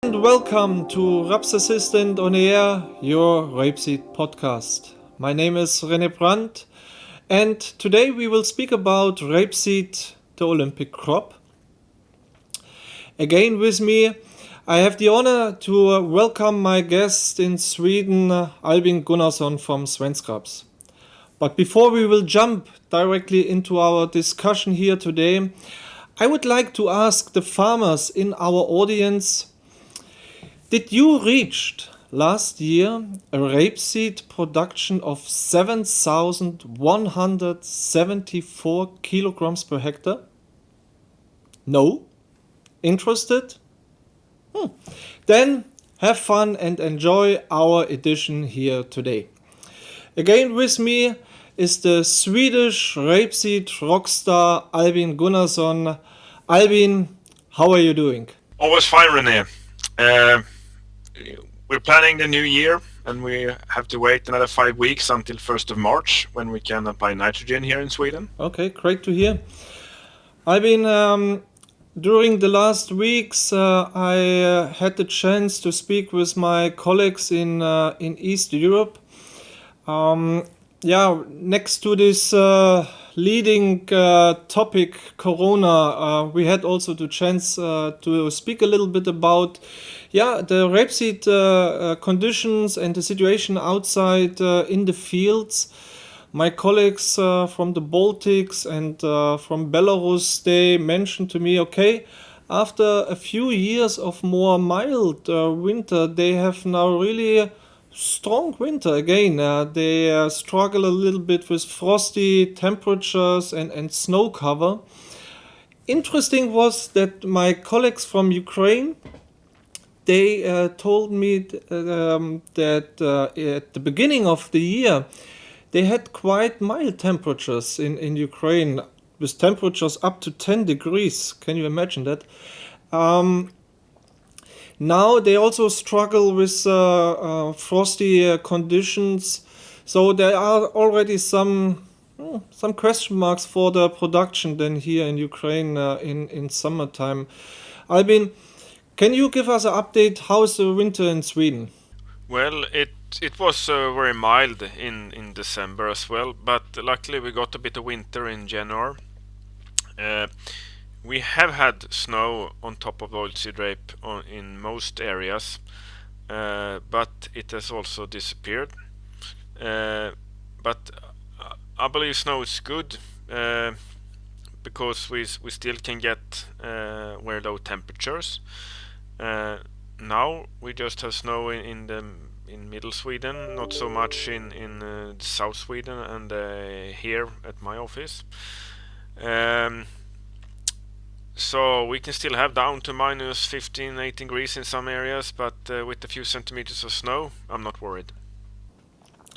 And welcome to Rapeseed on Air, your Rapeseed podcast. My name is Rene Brand, and today we will speak about Rapeseed, the Olympic crop. Again with me, I have the honor to welcome my guest in Sweden, Albin Gunnarsoni from Svenskap's. But before we will jump directly into our discussion here today, I would like to ask the farmers in our audience, did you reach last year a rapeseed production of 7,174 kilograms per hectare? No? Interested? Then have fun and enjoy our edition here today. Again with me is the Swedish rapeseed rockstar Albin Gunnarsoni. Albin, how are you doing? Always fine, Rene. We're planning the new year, and we have to wait another 5 weeks until 1st of March when we can apply nitrogen here in Sweden. Okay, great to hear. Albin, during the last weeks, I had the chance to speak with my colleagues in East Europe. Next to this leading topic, Corona, we had also the chance to speak a little bit about the rapeseed conditions and the situation outside in the fields. My colleagues from the Baltics and from Belarus, they mentioned to me, okay, after a few years of more mild winter, they have now really strong winter again. They struggle a little bit with frosty temperatures and snow cover. Interesting was that my colleagues from Ukraine, they told me that at the beginning of the year, they had quite mild temperatures in Ukraine, with temperatures up to 10 degrees. Can you imagine that? Now they also struggle with frosty conditions, so there are already some question marks for the production then here in Ukraine in summertime. Albin, can you give us an update? How is the winter in Sweden? Well, it was very mild in December as well, but luckily we got a bit of winter in January. We have had snow on top of the oilseed rape in most areas, but it has also disappeared. But I believe snow is good because we still can get very low temperatures. Now we just have snow in middle Sweden, not so much in south Sweden and here at my office. So we can still have down to minus 15, 18 degrees in some areas, but with a few centimeters of snow, I'm not worried.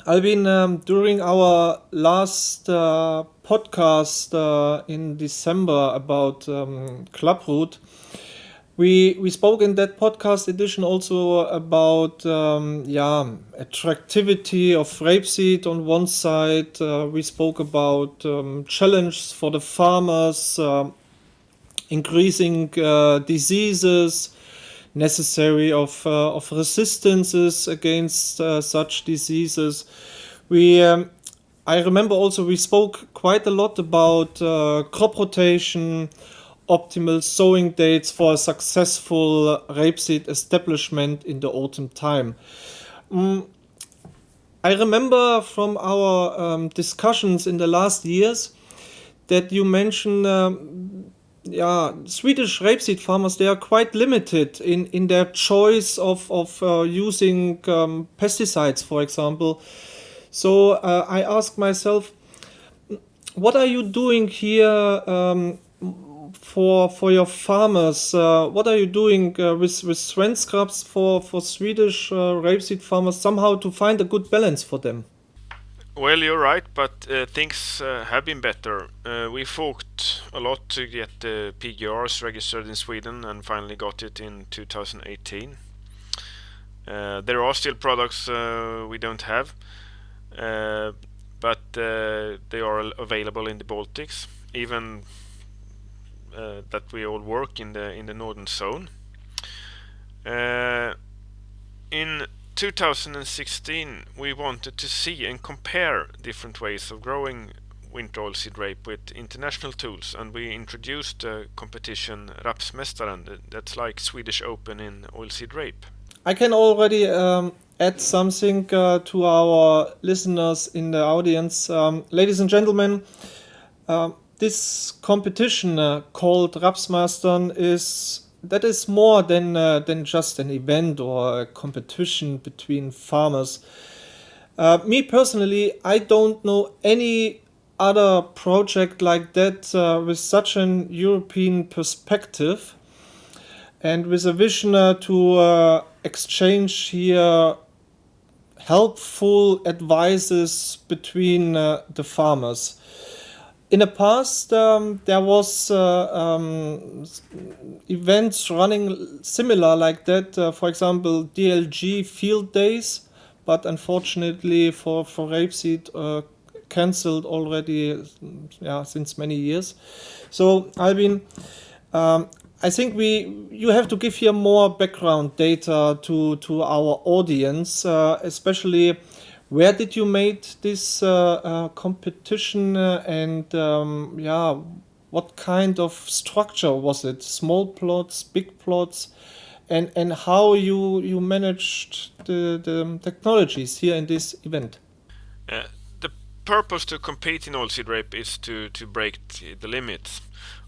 Albin, during our last podcast in December about clubroot, we spoke in that podcast edition also about attractivity of rapeseed on one side. We spoke about challenges for the farmers, increasing diseases, necessary of resistances against such diseases. I remember also we spoke quite a lot about crop rotation, optimal sowing dates for a successful rapeseed establishment in the autumn time. I remember from our discussions in the last years that you mentioned Swedish rapeseed farmers, they are quite limited in their choice of using pesticides, for example. So I asked myself, what are you doing here for your farmers? What are you doing with Svenskap's for Swedish rapeseed farmers somehow to find a good balance for them? Well, you're right, but things have been better. We fought a lot to get the PGRs registered in Sweden and finally got it in 2018. There are still products we don't have, but they are available in the Baltics, even that we all work in the northern zone. In 2016, we wanted to see and compare different ways of growing winter oilseed rape with international tools, and we introduced a competition Rapsmästaren, that's like Swedish Open in oilseed rape. I can already add something to our listeners in the audience. Ladies and gentlemen, this competition called Rapsmästaren is more than just an event or a competition between farmers. Me personally, I don't know any other project like that with such an European perspective and with a vision to exchange here helpful advices between the farmers. In the past, there was events running similar like that. For example, DLG field days, but unfortunately for Rapeseed, cancelled already since many years. So, Albin, I think you have to give here more background data to our audience, especially. Where did you make this competition and what kind of structure was it? Small plots, big plots, and how you managed the technologies here in this event? The purpose to compete in oilseed rape is to break the limits.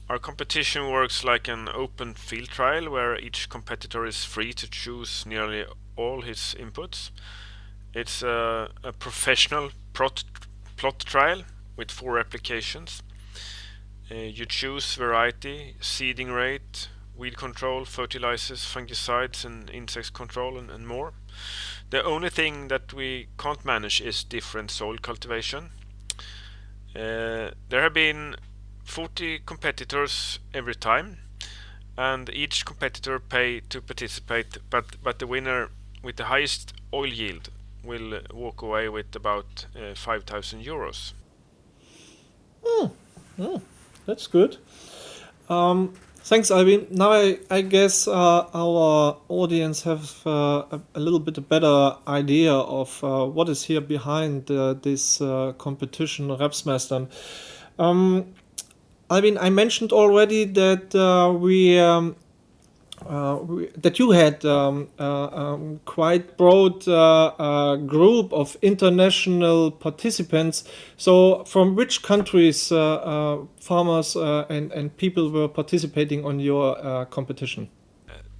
Our competition works like an open field trial where each competitor is free to choose nearly all his inputs. It's a professional plot trial with 4 applications. You choose variety, seeding rate, weed control, fertilizers, fungicides, and insect control, and more. The only thing that we can't manage is different soil cultivation. There have been 40 competitors every time, and each competitor pay to participate, but the winner with the highest oil yield will walk away with about 5,000 euros. That's good. Thanks, Albin. Now I guess our audience have a little bit better idea of what is here behind this competition, Rapsmästaren. Albin, I mentioned already that that you had quite broad group of international participants. So from which countries farmers and people were participating on your competition?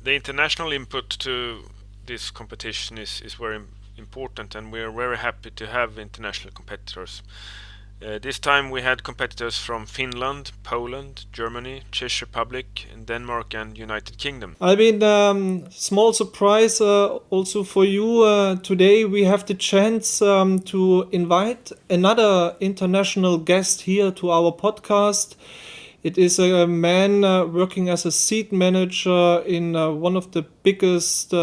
The international input to this competition is very important, and we are very happy to have international competitors. This time we had competitors from Finland, Poland, Germany, Czech Republic, Denmark and United Kingdom. Albin, small surprise also for you. Today we have the chance to invite another international guest here to our podcast. It is a man working as a seed manager in one of the biggest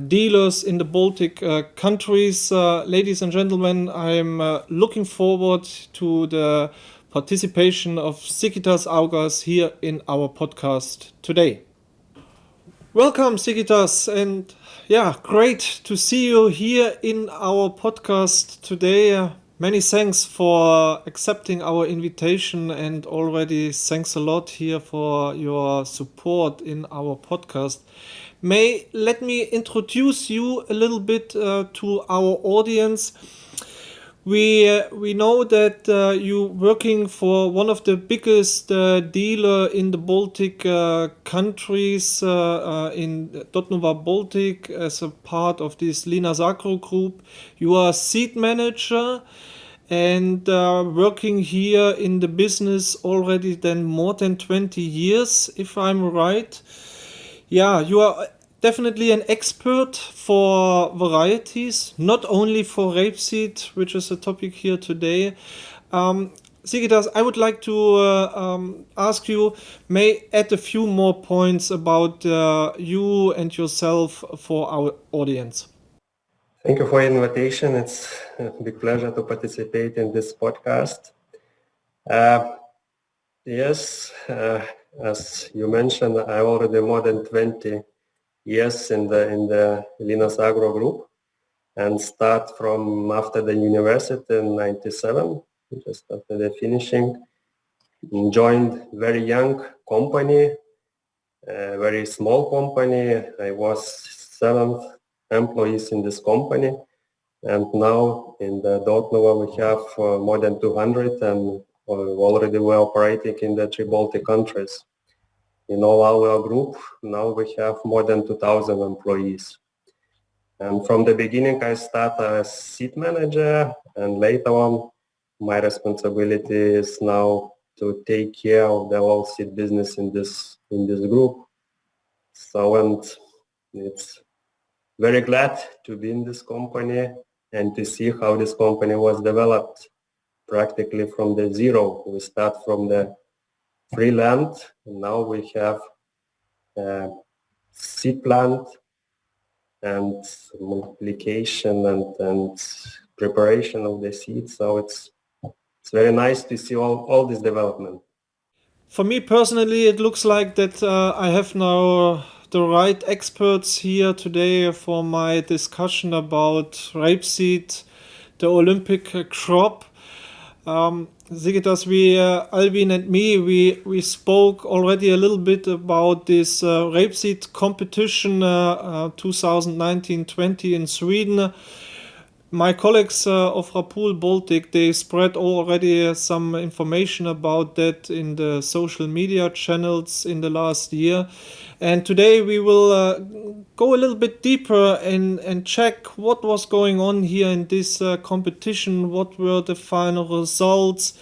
dealers in the Baltic countries. Ladies and gentlemen, I'm looking forward to the participation of Sigitas Augas here in our podcast today. Welcome, Sigitas, and great to see you here in our podcast today. Many thanks for accepting our invitation, and already thanks a lot here for your support in our podcast. Let me introduce you a little bit to our audience. We know that you're working for one of the biggest dealer in the Baltic countries in Dotnova Baltic as a part of this Linas Agro group. You are a seed manager and working here in the business already then more than 20 years, if I'm right. Yeah, you are definitely an expert for varieties, not only for rapeseed, which is a topic here today. Sigitas, I would like to ask you, may add a few more points about you and yourself for our audience. Thank you for the invitation. It's a big pleasure to participate in this podcast. Yes, as you mentioned, I already more than 20 years in the Linas Agro group, and start from after the university in 97, just after the finishing. Joined very young company, a very small company. I was 7th employees in this company, and now in the Dotnova we have more than 200, and already we're operating in the 3 Baltic countries. In all our group, now we have more than 2,000 employees. And from the beginning, I started as seed manager, and later on, my responsibility is now to take care of the whole seed business in this group. So, and it's very glad to be in this company and to see how this company was developed practically from the zero. We start from the free land, and now we have a seed plant and multiplication and preparation of the seeds. So it's very nice to see all this development. For me personally, it looks like that I have now the right experts here today for my discussion about rapeseed, the Olympic crop. Sigitas, Albin and me, we spoke already a little bit about this rapeseed competition 2019-20 in Sweden. My colleagues of Rapul Baltic, they spread already some information about that in the social media channels in the last year. And today we will go a little bit deeper and check what was going on here in this competition, what were the final results.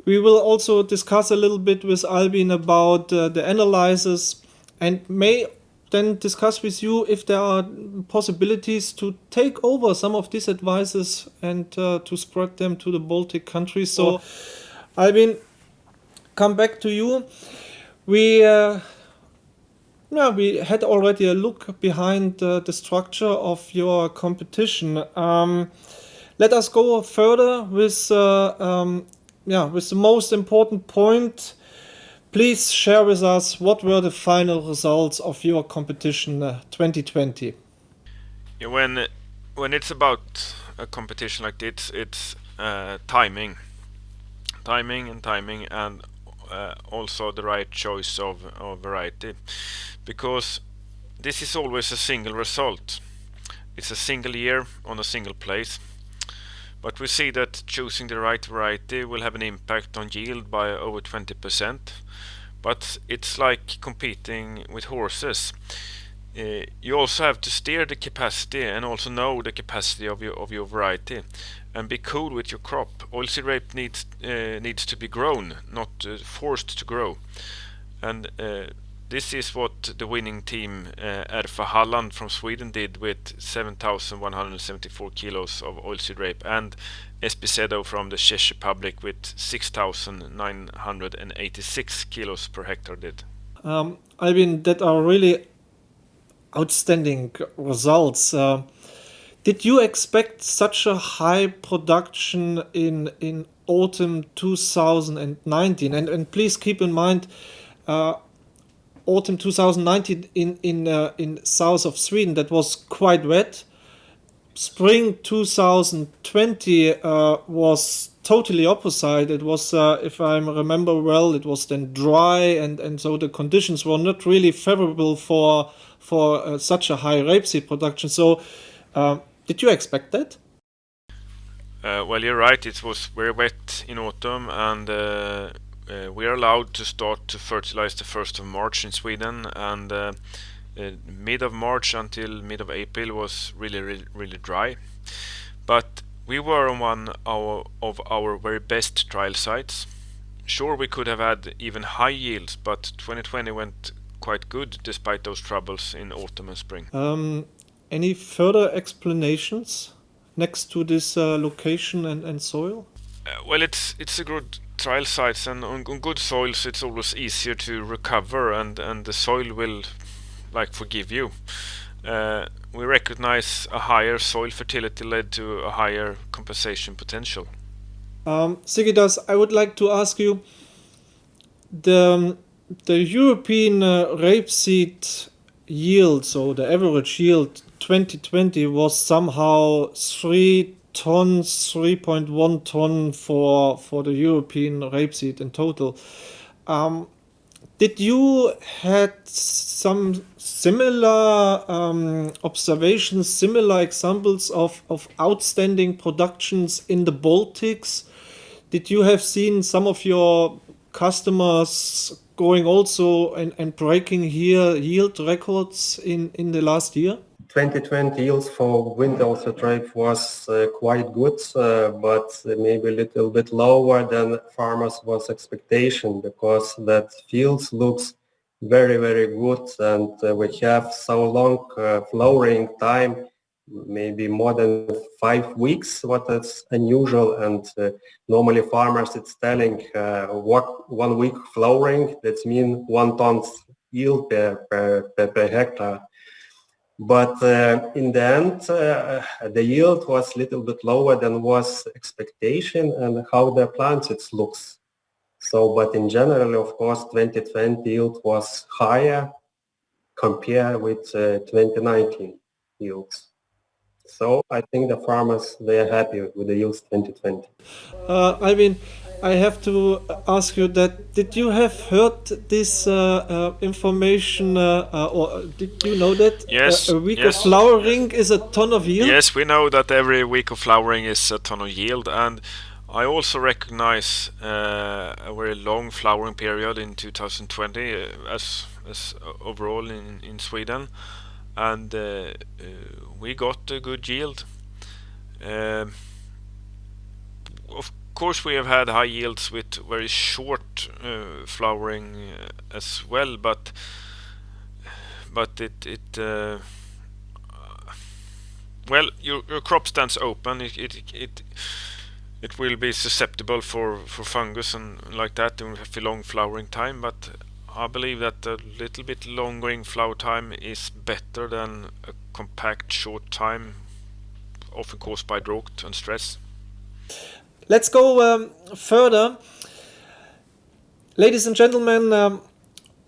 We will also discuss a little bit with Albin about the analysis, and may then discuss with you if there are possibilities to take over some of these advices and to spread them to the Baltic countries. So, Albin, come back to you. We had already a look behind the structure of your competition. Let us go further with the most important point. Please share with us what were the final results of your competition 2020. Yeah, when it's about a competition like this, it's timing, and also the right choice of variety, because this is always a single result. It's a single year on a single place. But we see that choosing the right variety will have an impact on yield by over 20%. But it's like competing with horses. You also have to steer the capacity and also know the capacity of your variety, and be cool with your crop. Oilseed rape needs to be grown, not forced to grow. And this is what the winning team Erfa Halland from Sweden did with 7,174 kilos of oilseed rape, and Espesedo from the Czech Republic with 6,986 kilos per hectare did. Albin, that are really outstanding results. Did you expect such a high production in autumn 2019? And please keep in mind, autumn 2019 in south of Sweden, that was quite wet. Spring 2020 was totally opposite. It was, if I remember well, it was then dry, and so the conditions were not really favorable for such a high rapeseed production. So, did you expect that? Well, you're right. It was very wet in autumn, and we are allowed to start to fertilize the 1st of March in Sweden, and mid of March until mid of April was really dry. But we were on one of our very best trial sites. Sure, we could have had even high yields, but 2020 went quite good despite those troubles in autumn and spring. Any further explanations next to this location and soil? Well, it's a good trial sites, and on good soils it's always easier to recover, and the soil will forgive you. We recognize a higher soil fertility led to a higher compensation potential. Sigitas, I would like to ask you, the the European rapeseed yield, so the average yield 2020 was somehow 3 tons, 3.1 ton for the European rapeseed in total. Did you had some similar observations, similar examples of outstanding productions in the Baltics? Did you have seen some of your customers going also and breaking here yield records in the last year? 2020 yields for winter rape was quite good, but maybe a little bit lower than farmers was expectation, because that fields looks very, very good, and we have so long flowering time, maybe more than 5 weeks, what is unusual. And normally farmers, it's telling what 1 week flowering, that means 1 ton yield per hectare. But in the end, the yield was a little bit lower than was expectation and how the plants it looks. So, but in general, of course, 2020 yield was higher compared with 2019 yields. So I think the farmers, they are happy with the yields 2020. Albin, I have to ask you that, did you have heard this information or did you know that Yes, a week yes. of flowering is a ton of yield? Yes, we know that every week of flowering is a ton of yield, and I also recognize a very long flowering period in 2020 as overall in Sweden, and we got a good yield. Of course, we have had high yields with very short flowering as well, but it well, your crop stands open. It will be susceptible for fungus and like that, and have a long flowering time. But I believe that a little bit longer flower time is better than a compact short time, often caused by drought and stress. Let's go further. Ladies and gentlemen,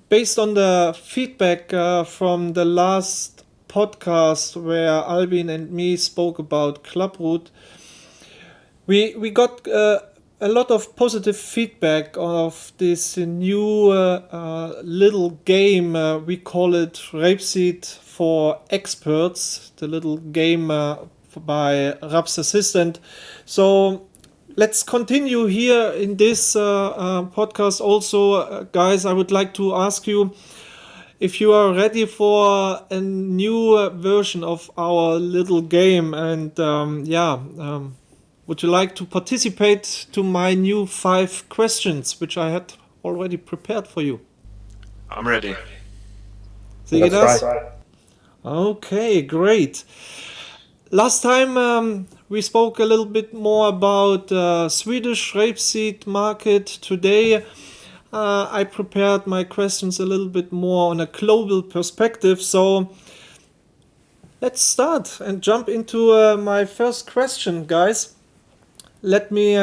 based on the feedback from the last podcast where Albin and me spoke about Clubroot, we got a lot of positive feedback of this new little game. We call it Rapeseed for Experts, the little game by Rapeseed. So let's continue here in this podcast. Also, guys, I would like to ask you if you are ready for a new version of our little game, and would you like to participate to my new 5 questions, which I had already prepared for you? I'm ready. Sigitas? That's right. Okay, great. Last time we spoke a little bit more about Swedish rapeseed market. Today I prepared my questions a little bit more on a global perspective. So let's start and jump into my first question, guys. Let me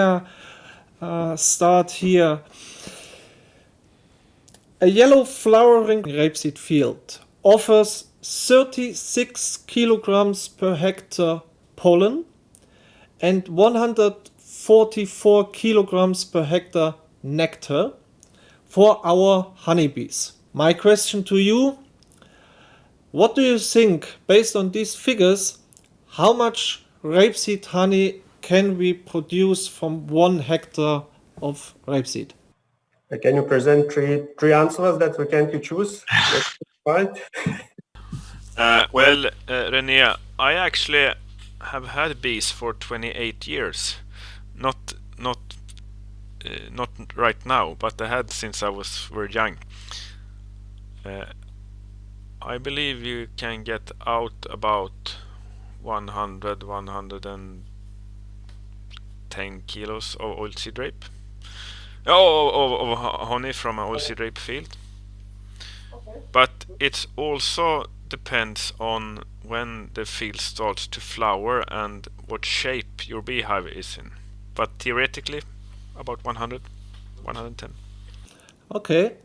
start here. A yellow flowering rapeseed field offers 36 kilograms per hectare pollen and 144 kilograms per hectare nectar for our honeybees. My question to you: what do you think, based on these figures, how much rapeseed honey can we produce from 1 hectare of rapeseed? Can you present three answers that we can choose? Fine. Well, Rene, I actually have had bees for 28 years. Not right now, but I had since I was very young. I believe you can get out about 110 kilos of oilseed rape. Of honey from an oilseed rape field. Okay. But it also depends on when the field starts to flower and what shape your beehive is in. But theoretically, about 100, 110. Okay.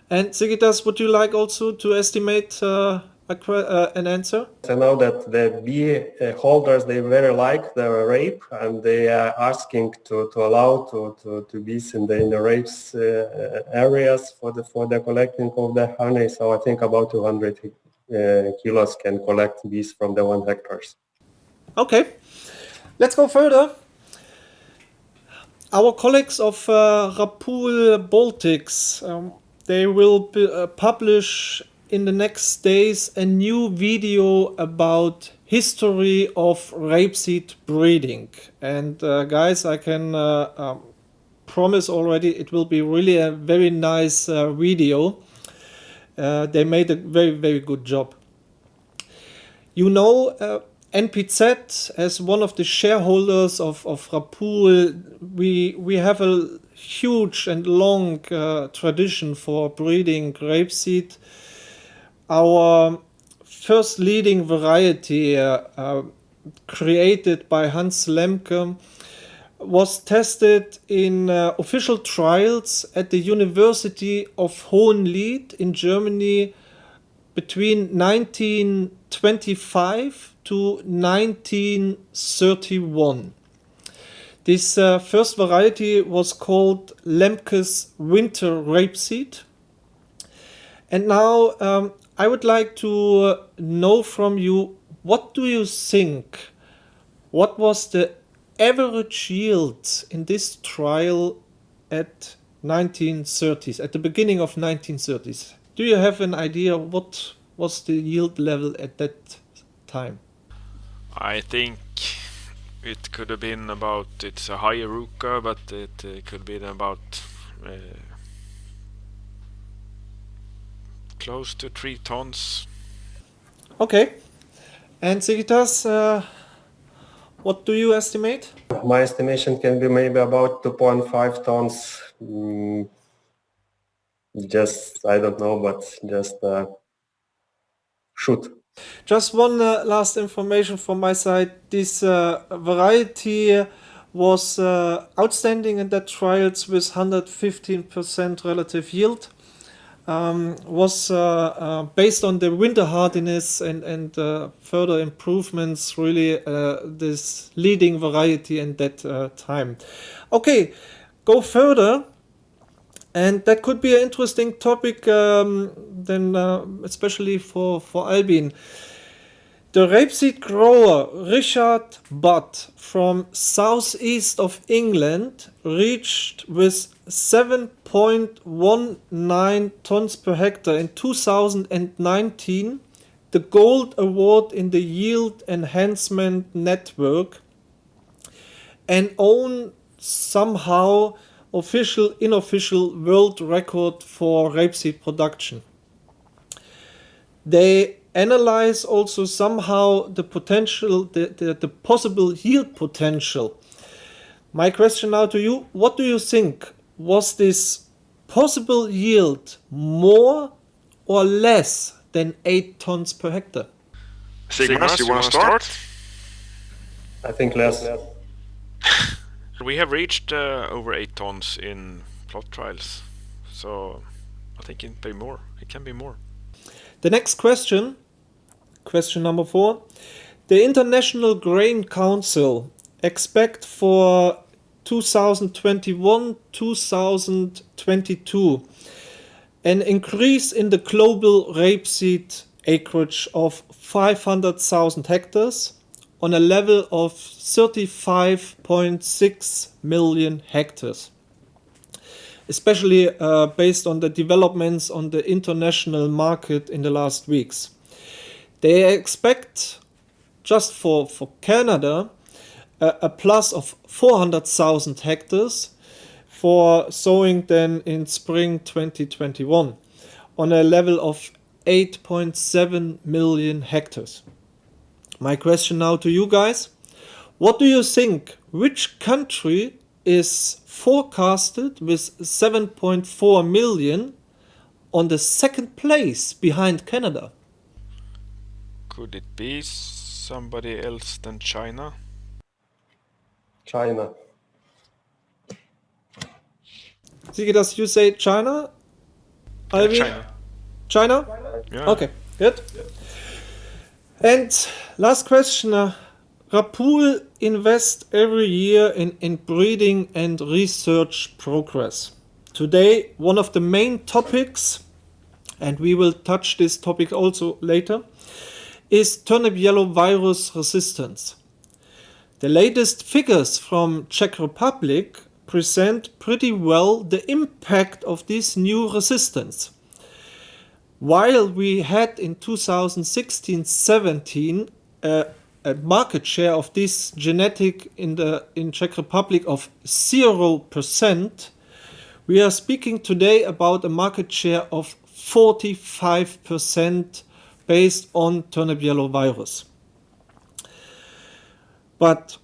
And Sigitas, would you like also to estimate an answer? I know that the bee holders, they very like the rape, and they are asking to allow to bees in the rapes areas for the collecting of the honey. So I think about 200 kilos can collect bees from the 1 hectares. Okay, let's go further. Our colleagues of Rapul Baltics, they will publish in the next days a new video about history of rapeseed breeding. And guys, I can promise already it will be really a very nice video. They made a very, very good job. You know, NPZ, as one of the shareholders of Rapul, we have a huge and long tradition for breeding rapeseed. Our first leading variety created by Hans Lemke was tested in official trials at the University of Hohenlied in Germany between 1925 to 1931. This first variety was called Lemke's Winter Rapeseed. And now I would like to know from you, what do you think? What was the average yield in this trial at 1930s, at the beginning of 1930s? Do you have an idea what was the yield level at that time? I think it could have been about, it's a higher Ruka, but it could be about close to 3 tons. Okay. And Sigitas, what do you estimate? My estimation can be maybe about 2.5 tons. Just, I don't know, but just shoot. Just one last information from my side. This variety was outstanding in the trials with 115% relative yield. Was based on the winter hardiness and further improvements, really this leading variety in that time. Okay, go further. And that could be an interesting topic then especially for Albin. The rapeseed grower Richard Budd from southeast of England reached with 7.19 tons per hectare in 2019 the gold award in the Yield Enhancement Network and own somehow unofficial world record for rapeseed production. They analyze also somehow the potential, the possible yield potential. My question now to you, what do you think? Was this possible yield more or less than 8 tons per hectare? Sigmas, you want to start? I think less. We have reached over 8 tons in plot trials, so I think it can be more. It can be more. The next question number 4. The International Grain Council expect for 2021-2022 an increase in the global rapeseed acreage of 500,000 hectares on a level of 35.6 million hectares, especially based on the developments on the international market in the last weeks. They expect, just for Canada, a plus of 400,000 hectares for sowing then in spring 2021 on a level of 8.7 million hectares. My question now to you guys, what do you think? Which country is forecasted with 7.4 million on the second place behind Canada? Could it be somebody else than China? China. Sigitas, you say China? Albin? China? Yeah. Okay, good. And last question. Rapul invest every year in breeding and research progress. Today, one of the main topics, and we will touch this topic also later, is turnip yellow virus resistance. The latest figures from Czech Republic present pretty well the impact of this new resistance. While we had in 2016-17 a market share of this genetic in Czech Republic of 0%, we are speaking today about a market share of 45% based on turnip yellow virus. But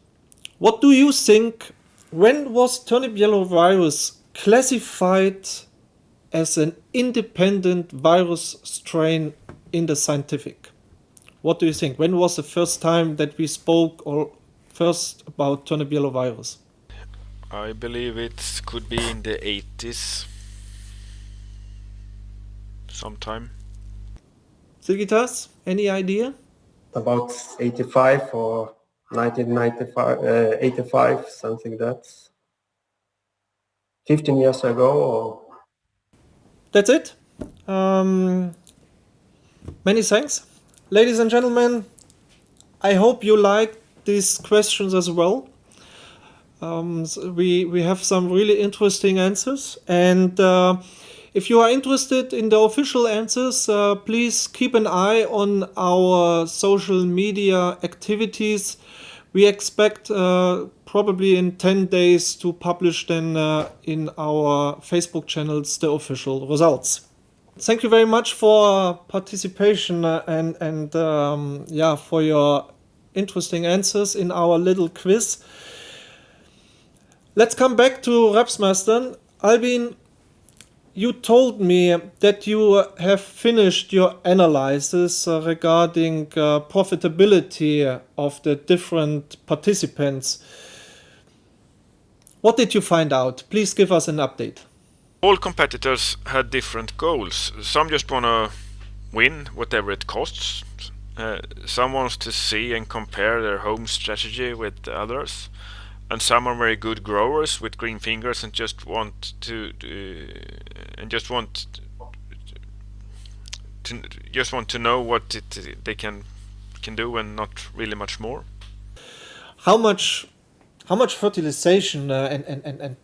what do you think? When was turnip yellow virus classified as an independent virus strain in the scientific? What do you think? When was the first time that we spoke or first about turnip yellow virus? I believe it could be in the 80s sometime. Sigitas, any idea? About 85 or 1995, 85, something like that. 15 years ago. Or... That's it. Many thanks. Ladies and gentlemen, I hope you liked these questions as well. We have some really interesting answers, and if you are interested in the official answers, please keep an eye on our social media activities. We expect probably in 10 days to publish then in our Facebook channels the official results. Thank you very much for participation and for your interesting answers in our little quiz. Let's come back to Rapsmastern. Albin, you told me that you have finished your analysis regarding profitability of the different participants. What did you find out? Please give us an update. All competitors had different goals. Some just want to win whatever it costs. Some wants to see and compare their home strategy with others. And some are very good growers with green fingers and just want to know what they can do and not really much more. How much fertilization and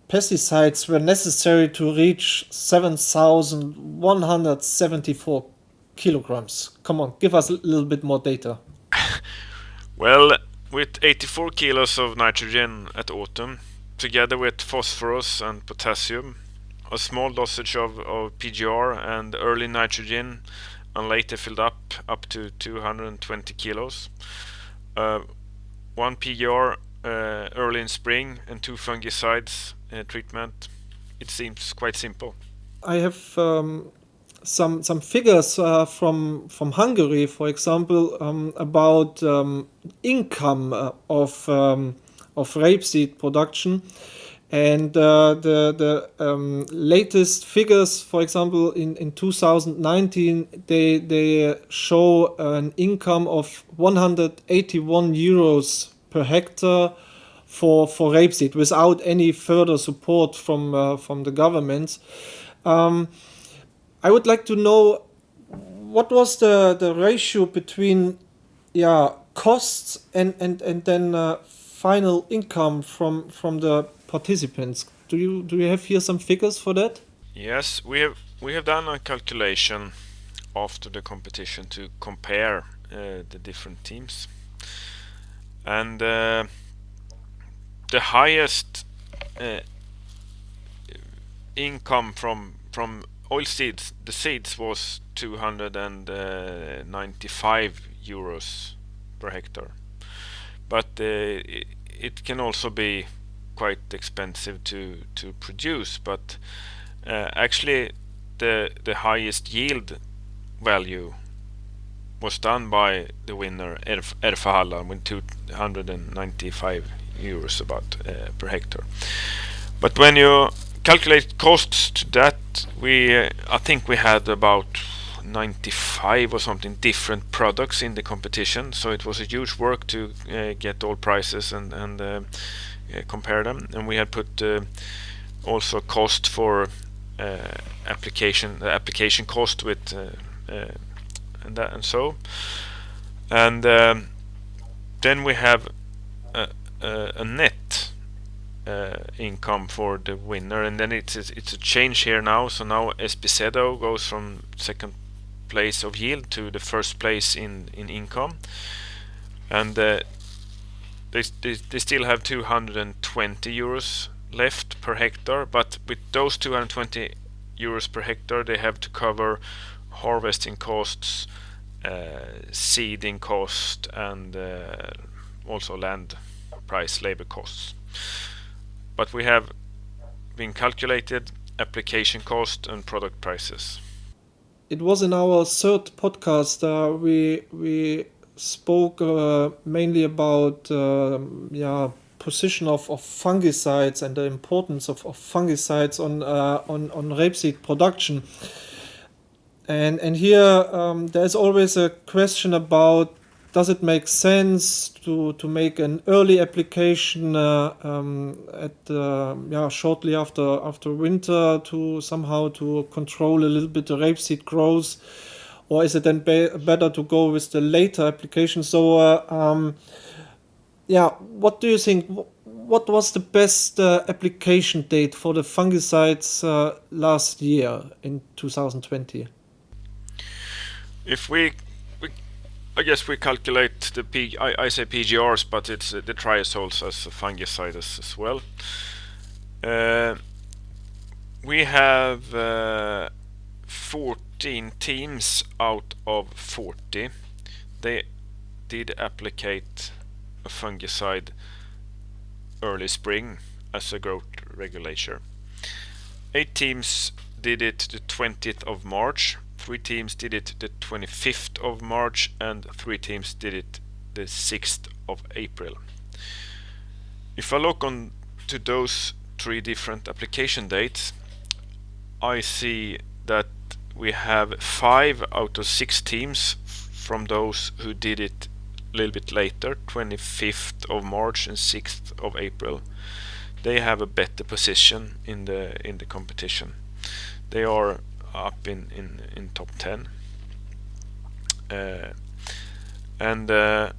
pesticides were necessary to reach 7,174 kilograms? Come on, give us a little bit more data. Well, with 84 kilos of nitrogen at autumn, together with phosphorus and potassium, a small dosage of PGR and early nitrogen, and later filled up to 220 kilos. 1 PGR early in spring and 2 fungicides treatment. It seems quite simple. I have some figures from Hungary, for example, about income of rapeseed production, and the latest figures, for example, in 2019, they show an income of 181 euros per hectare for rapeseed without any further support from the government. I would like to know what was the ratio between costs and then final income from the participants. Do you have here some figures for that? Yes, we have done a calculation after the competition to compare the different teams, and the highest income from oil seeds, the seeds, was 295 euros per hectare, but it can also be quite expensive to produce. But actually the highest yield value was done by the winner Erfahalla with 295 euros about per hectare. But when you calculate costs to that I think we had about 95 or something different products in the competition, so it was a huge work to get all prices and compare them. And we had put also cost for application cost with and that and so. And then we have a net income for the winner, and then it's a change here now. So now Espesedo goes from second place of yield to the first place in income, and they still have 220 euros left per hectare, but with those 220 euros per hectare they have to cover harvesting costs, seeding cost, and also land price, labor costs. But we have been calculated application cost and product prices. It was in our third podcast. We spoke mainly about position of fungicides and the importance of fungicides on rapeseed production. And here there's always a question about, does it make sense to make an early application shortly after winter to somehow to control a little bit the rapeseed growth, or is it then better to go with the later application? So what do you think? What was the best application date for the fungicides last year in 2020? If I guess we calculate the I say PGRs, but it's the triazoles as a fungicide as well. We have 14 teams out of 40. They did applicate a fungicide early spring as a growth regulator. 8 teams did it the 20th of March. 3 teams did it the 25th of March, and 3 teams did it the 6th of April. If I look on to those 3 different application dates, I see that we have 5 out of 6 teams from those who did it a little bit later, 25th of March and 6th of April. They have a better position in the competition. They are up in top 10, and I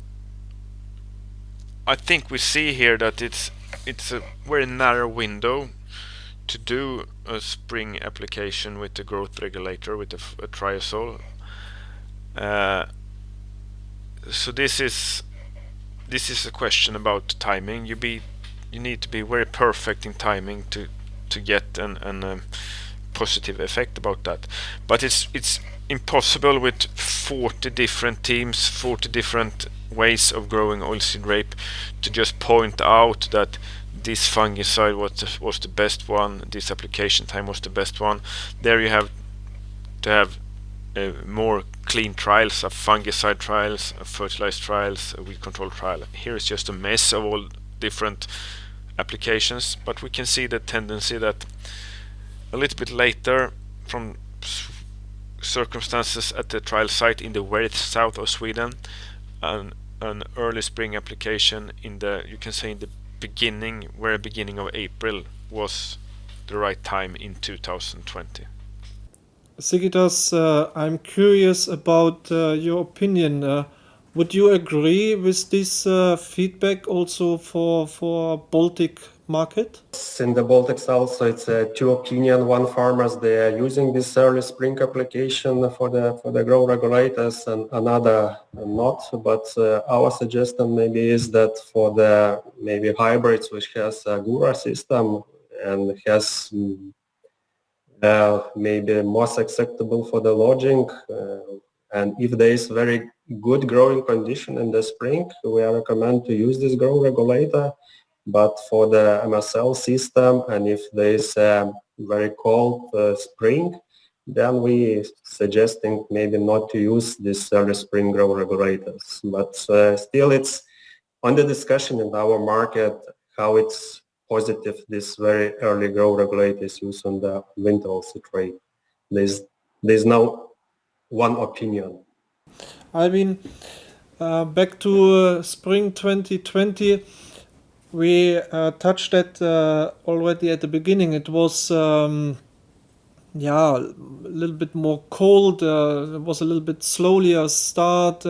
think we see here that it's a very narrow window to do a spring application with the growth regulator, with a triazole. So this is a question about timing. You need to be very perfect in timing to get an positive effect about that. But it's impossible with 40 different teams, 40 different ways of growing oilseed rape, to just point out that this fungicide was the best one, this application time was the best one. There you have to have more clean trials, fungicide trials, fertilizer trials, weed control trial. Here is just a mess of all different applications, but we can see the tendency that a little bit later, from circumstances at the trial site in the very south of Sweden, an early spring application in the very beginning of April was the right time in 2020. Sigitas, I'm curious about your opinion. Would you agree with this feedback also for Baltic market? In the Baltics also, it's 2 opinion. One farmers, they are using this early spring application for the grow regulators, and another not. But our suggestion maybe is that for the maybe hybrids which has a Gura system and has maybe most acceptable for the lodging, and if there is very good growing condition in the spring, we recommend to use this grow regulator. But for the MSL system, and if there is a very cold spring, then we suggesting maybe not to use this early spring grow regulators. But still it's on the discussion in our market how it's positive this very early grow regulators use on the winter citrate. There's no one opinion. Albin, back to spring 2020, we touched that already at the beginning. It was a little bit more cold. It was a little bit slowly start.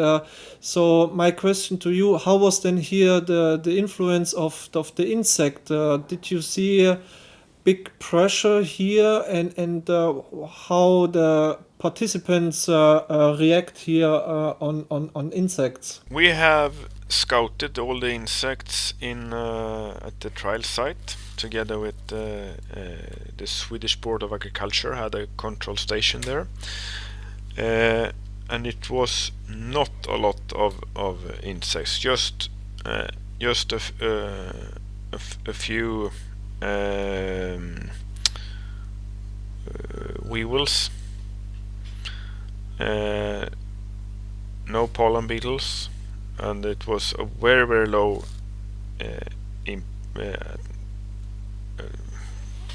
So my question to you: how was then here the influence of the insect? Did you see big pressure here, and how the participants react here on insects? We have scouted all the insects in at the trial site together with the Swedish Board of Agriculture had a control station there, and it was not a lot of insects, just a few weevils, no pollen beetles, and it was a very low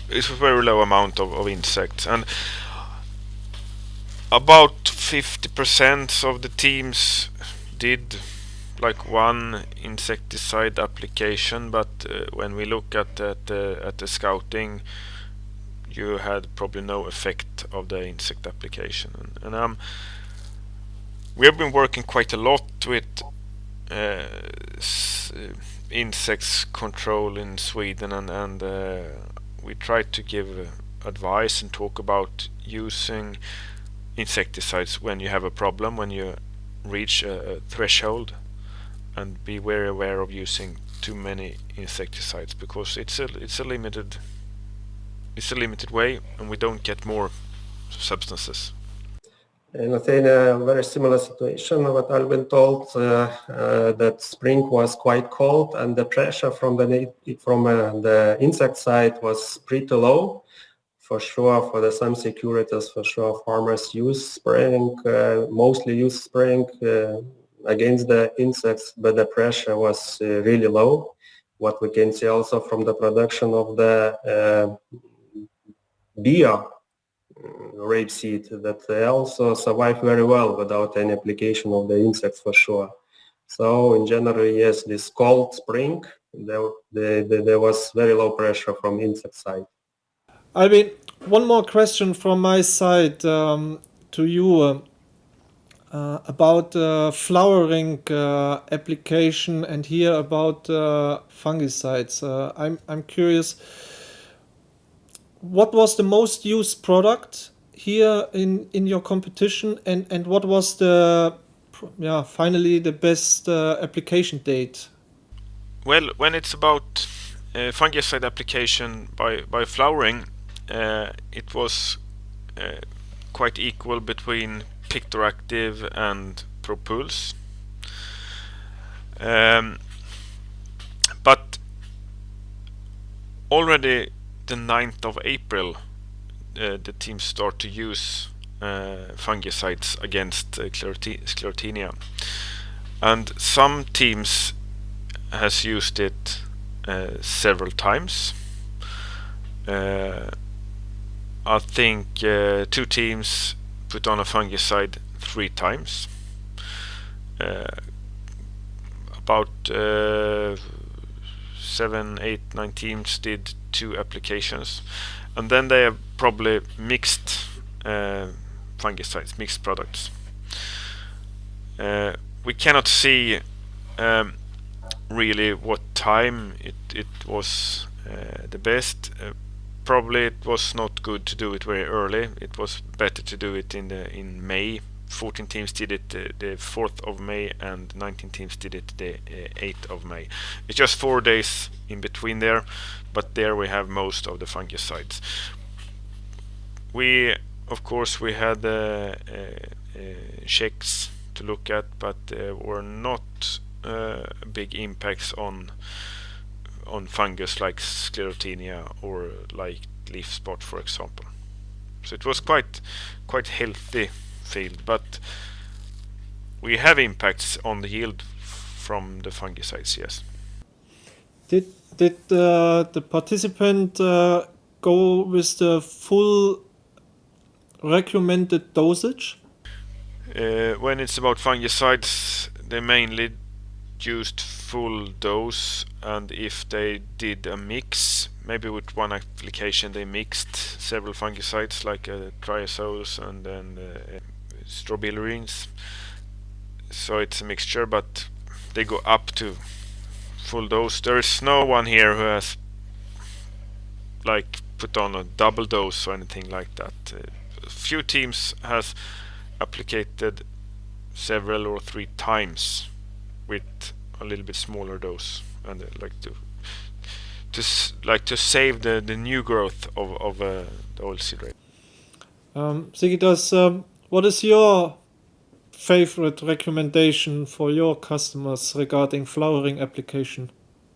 it's a very low amount of insects, and about 50% of the teams did like one insecticide application, but when we look at the scouting, you had probably no effect of the insect application, and we have been working quite a lot with insects control in Sweden, and we try to give advice and talk about using insecticides when you have a problem, when you reach a threshold, and be very aware of using too many insecticides, because it's a limited way, and we don't get more substances. And I think a very similar situation what Albin told, that spring was quite cold and the pressure from the insect side was pretty low. For sure, for some securities, for sure, farmers use spraying, mostly use spraying against the insects, but the pressure was really low. What we can see also from the production of the bio rapeseed, that they also survive very well without any application of the insects, for sure. So in general, yes, this cold spring, there was very low pressure from insect side. Albin, one more question from my side to you about flowering application, and here about fungicides. I'm curious, what was the most used product here in your competition, and what was finally the best application date? Well, when it's about fungicide application by flowering, it was quite equal between Pictoractive and Propulse. But already the 9th of April, the teams start to use fungicides against Sclerotinia, and some teams has used it several times. I think 2 teams put on a fungicide 3 times. About 7, 8, 9 teams did 2 applications, and then they have probably mixed fungicides, mixed products. We cannot see really what time it was the best. Probably it was not good to do it very early. It was better to do it in May. 14 teams did it the 4th of May, and 19 teams did it the 8th of May. It's just 4 days in between there, but there we have most of the fungicides. We, of course, we had checks to look at, but there were not big impacts on fungus like Sclerotinia or like leaf spot, for example. So it was quite healthy field, but we have impacts on the yield from the fungicides, yes. did the participant go with the full recommended dosage? When it's about fungicides, they mainly used full dose, and if they did a mix, maybe with one application they mixed several fungicides like triazoles and then strobilurins, so it's a mixture, but they go up to full dose. There is no one here who has like put on a double dose or anything like that. A few teams has applicated several or 3 times with a little bit smaller dose, and like to save the new growth of the oilseed rape. Sigitas, what is your favorite recommendation for your customers regarding flowering application?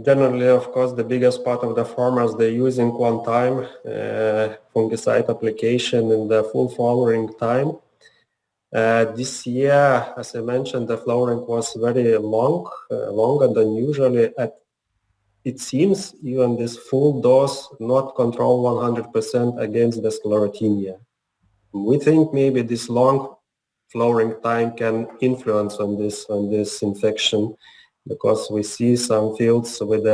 Generally, of course, the biggest part of the farmers, they're using one time fungicide application in the full flowering time. This year, as I mentioned, the flowering was very longer than usually. It seems even this full dose not control 100% against the sclerotinia. We think maybe this long flowering time can influence on this infection, because we see some fields with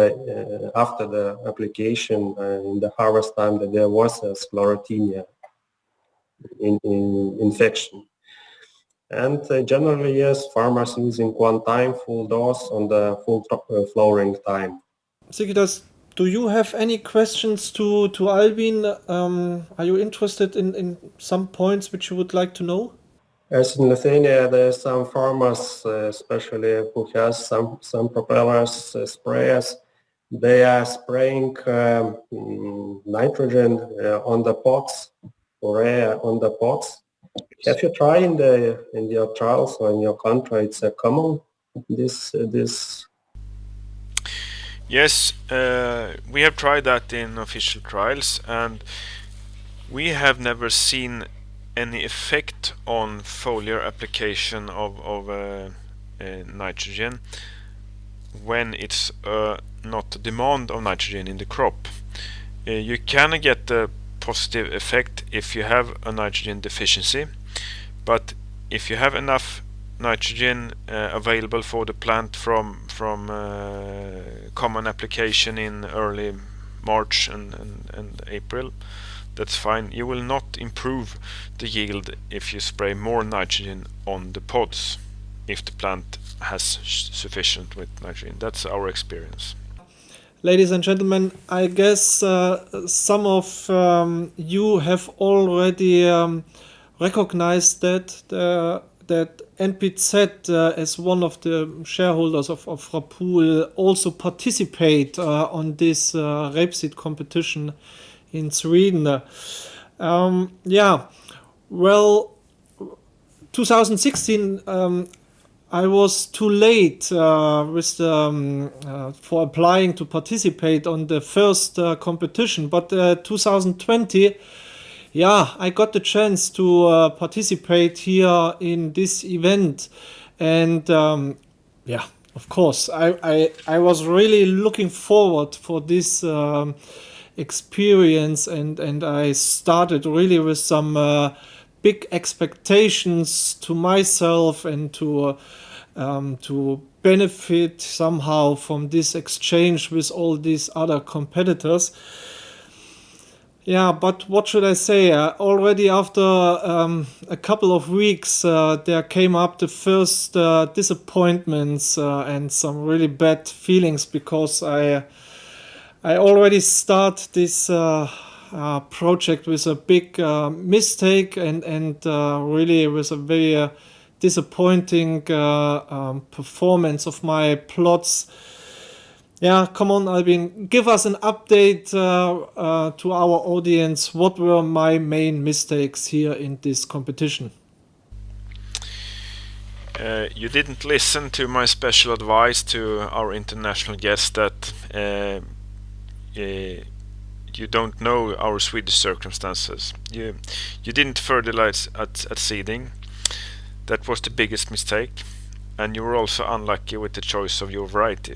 after the application in the harvest time that there was a sclerotinia in infection. And generally, yes, farmers using one time full dose on the full flowering time. Sigitas, do you have any questions to Albin? Are you interested in some points which you would like to know? As in Lithuania, there are some farmers, especially who has some propellers, sprayers. They are spraying nitrogen on the pots, urea on the pots. Have you tried in your trials or in your country? It's a common this. Yes, we have tried that in official trials, and we have never seen any effect on foliar application of nitrogen when it's not a demand of nitrogen in the crop. You can get a positive effect if you have a nitrogen deficiency, but if you have enough nitrogen available for the plant from common application in early March and April, that's fine. You will not improve the yield if you spray more nitrogen on the pods if the plant has sufficient with nitrogen. That's our experience. Ladies and gentlemen, I guess some of you have already recognized that NPZ, as one of the shareholders of Rapul, also participate on this rapeseed competition in Sweden. 2016 I was too late with for applying to participate on the first competition, but 2020, I got the chance to participate here in this event, and of course I was really looking forward for this experience, and I started really with some big expectations to myself and to benefit somehow from this exchange with all these other competitors. But what should I say? Already after a couple of weeks, there came up the first disappointments and some really bad feelings, because I already start this project with a big mistake and really with a very disappointing performance of my plots. Come on, Albin, give us an update to our audience. What were my main mistakes here in this competition? You didn't listen to my special advice to our international guest that you don't know our Swedish circumstances. You didn't fertilize at seeding. That was the biggest mistake, and you were also unlucky with the choice of your variety.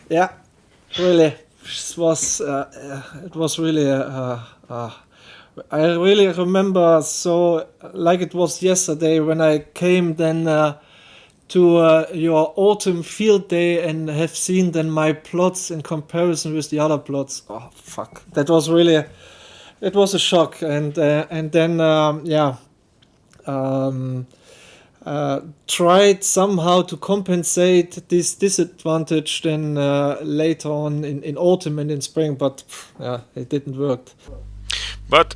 Yeah, really. it was really I really remember so like it was yesterday when I came then to your autumn field day and have seen then my plots in comparison with the other plots. Oh fuck, that was really, it was a shock. And then tried somehow to compensate this disadvantage then later on in autumn and in spring, but it didn't work. But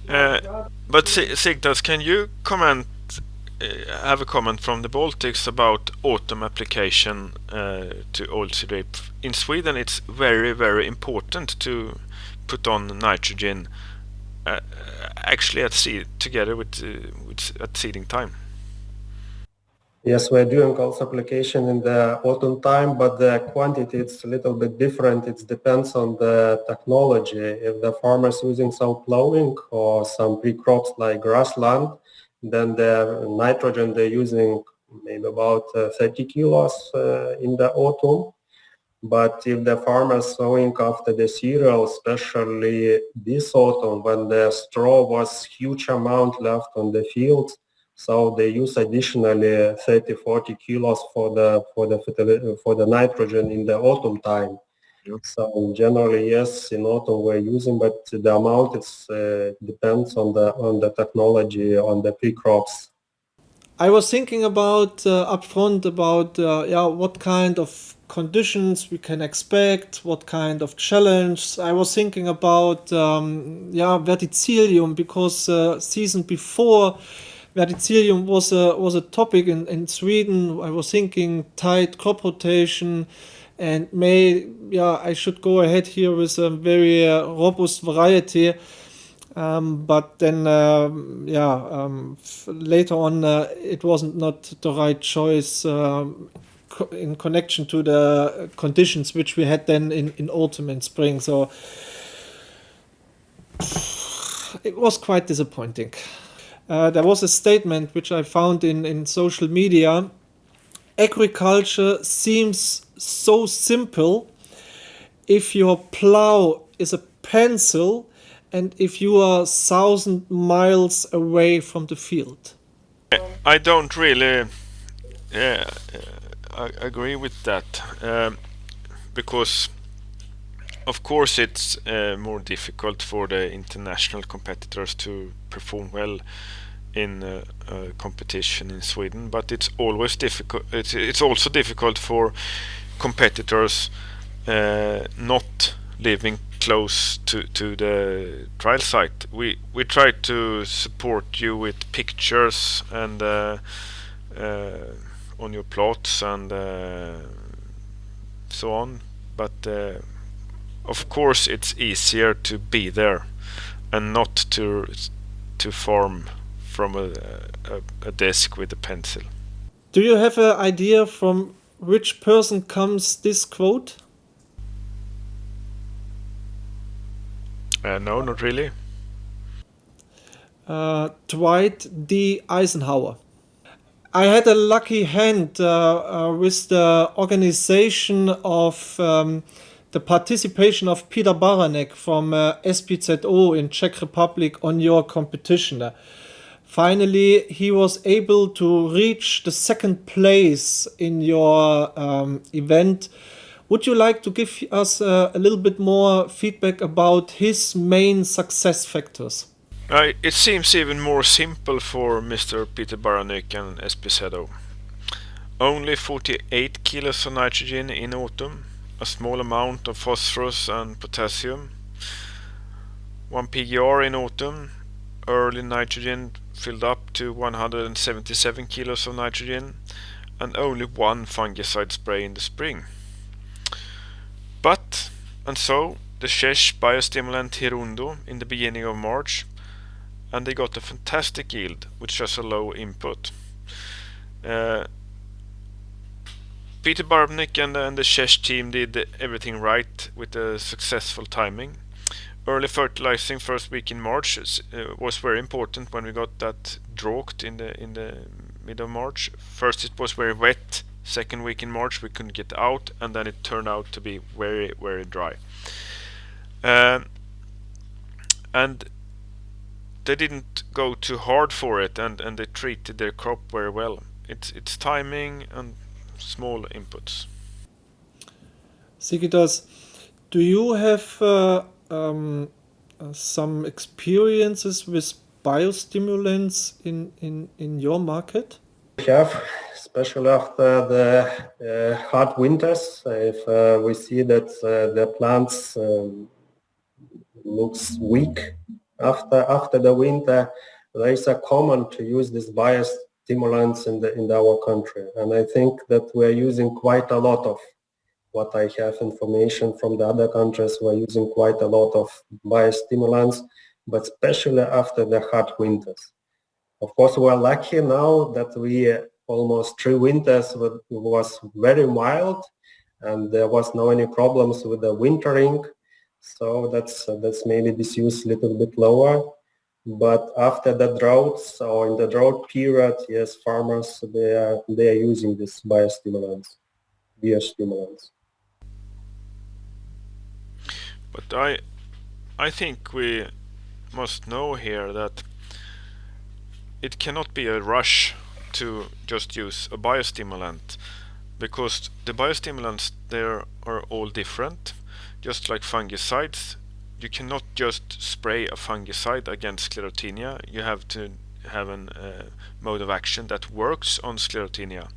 Sigitas, can you have a comment from the Baltics about autumn application to oilseed rape? In Sweden, it's very, very important to put on nitrogen actually at together with at seeding time. Yes, we're doing also application in the autumn time, but the quantity is a little bit different. It depends on the technology. If the farmer is using some plowing or some pre-crops like grassland, then the nitrogen they're using maybe about 30 kilos in the autumn. But if the farmer is sowing after the cereal, especially this autumn when the straw was huge amount left on the fields, so they use additionally 30-40 kilos for the nitrogen in the autumn time. Yep. So generally, yes, in autumn we're using, but the amount depends on the technology on the pre-crops. I was thinking about upfront about what kind of conditions we can expect, what kind of challenge. I was thinking about verticillium, because season before verticillium was a topic in Sweden. I was thinking tight crop rotation, and I should go ahead here with a very robust variety. But then later on it wasn't not the right choice in connection to the conditions which we had then in autumn and spring. So it was quite disappointing. There was a statement which I found in social media. Agriculture seems so simple if your plow is a pencil and if you are 1,000 miles away from the field. I don't really I agree with that, because of course it's more difficult for the international competitors to perform well in competition in Sweden, but it's always difficult. It's also difficult for competitors not living close to the trial site. We try to support you with pictures and on your plots and so on, but of course it's easier to be there and not to farm from a desk with a pencil. Do you have an idea from which person comes this quote? No, not really. Dwight D. Eisenhower. I had a lucky hand with the organization of the participation of Peter Baranek from SPZO in Czech Republic on your competition. Finally, he was able to reach the second place in your event. Would you like to give us a little bit more feedback about his main success factors? It seems even more simple for Mr. Peter Baranek and SPZO. Only 48 kilos of nitrogen in autumn, a small amount of phosphorus and potassium, 1 PGR in autumn, early nitrogen filled up to 177 kilos of nitrogen, and only one fungicide spray in the spring. But, and so, the Czech biostimulant Hirundo in the beginning of March, and they got a fantastic yield with just a low input. Peter Baranek and the Czech team did everything right with the successful timing. Early fertilizing first week in March was very important when we got that drought in the mid of March. First it was very wet, second week in March we couldn't get out, and then it turned out to be very, very dry. And they didn't go too hard for it, and they treated their crop very well. It's timing and small inputs. Sigitas, do you have some experiences with biostimulants in your market? We have, especially after the hot winters, if we see that the plants looks weak after the winter, there is a common to use these biostimulants in our country, and I think that we are using quite a lot of. What I have information from the other countries, we're using quite a lot of biostimulants, but especially after the hot winters. Of course, we're lucky now that we almost 3 winters was very mild, and there was no any problems with the wintering. So that's maybe this use a little bit lower. But after the droughts or in the drought period, yes, farmers they are using these biostimulants. But I think we must know here that it cannot be a rush to just use a biostimulant, because the biostimulants there are all different. Just like fungicides, you cannot just spray a fungicide against Sclerotinia. You have to have a mode of action that works on Sclerotinia.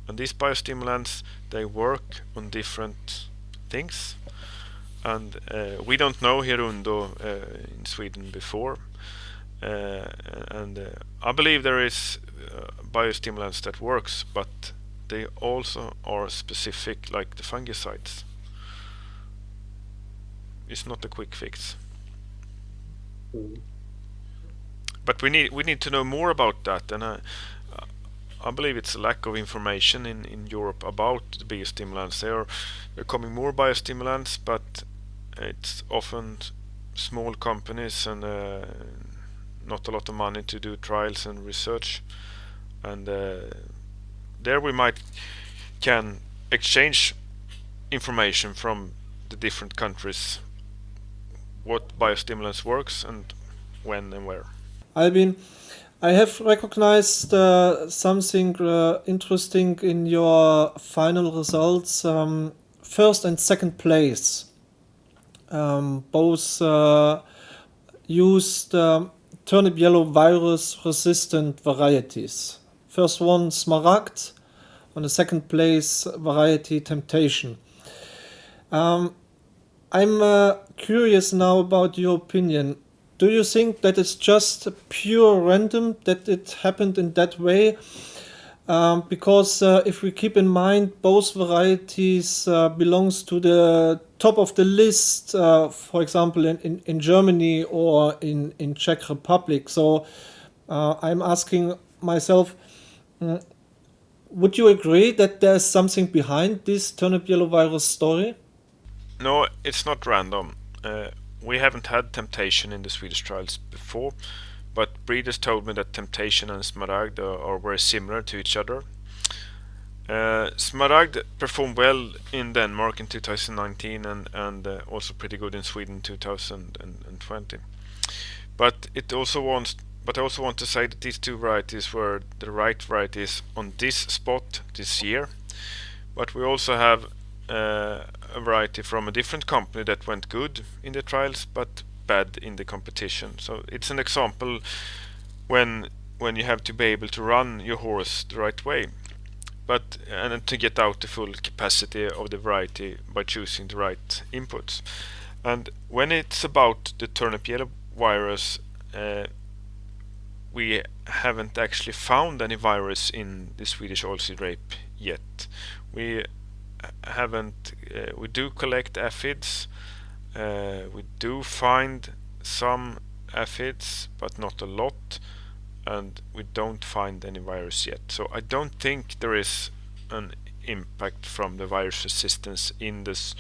And these biostimulants, they work on different things. And we don't know Hirundo in Sweden before. And I believe there is biostimulants that works, but they also are specific like the fungicides. It's not a quick fix. But we need to know more about that, and I believe it's a lack of information in Europe about the biostimulants. There are coming more biostimulants, but it's often small companies and not a lot of money to do trials and research. And there we can exchange information from the different countries, what biostimulants works and when and where. Albin, I have recognized something interesting in your final results. First and second place, both used turnip yellow virus resistant varieties. First one Smaragd, on the second place variety Temptation. I'm curious now about your opinion. Do you think that it's just pure random that it happened in that way? Because if we keep in mind both varieties belongs to the top of the list, for example in Germany or in Czech Republic. So I'm asking myself, would you agree that there's something behind this turnip yellow virus story? No, it's not random. We haven't had Temptation in the Swedish trials before, but breeders told me that Temptation and Smaragd are very similar to each other. Smaragd performed well in Denmark in 2019 and also pretty good in Sweden in 2020. But I also want to say that these two varieties were the right varieties on this spot this year. But we also have a variety from a different company that went good in the trials but bad in the competition. So it's an example when you have to be able to run your horse the right way, and to get out the full capacity of the variety by choosing the right inputs. And when it's about the turnip yellow virus, we haven't actually found any virus in the Swedish oilseed rape yet. We do collect aphids. We do find some aphids, but not a lot, and we don't find any virus yet. So I don't think there is an impact from the virus resistance in this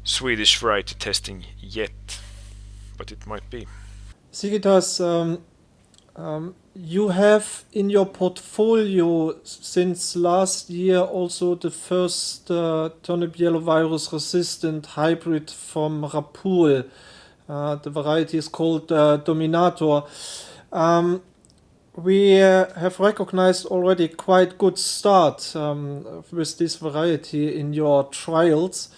Swedish variety testing yet, but it might be. Sigitas, You have in your portfolio since last year also the first turnip yellow virus resistant hybrid from Rapul. The variety is called Dominator. We have recognized already quite good start with this variety in your trials.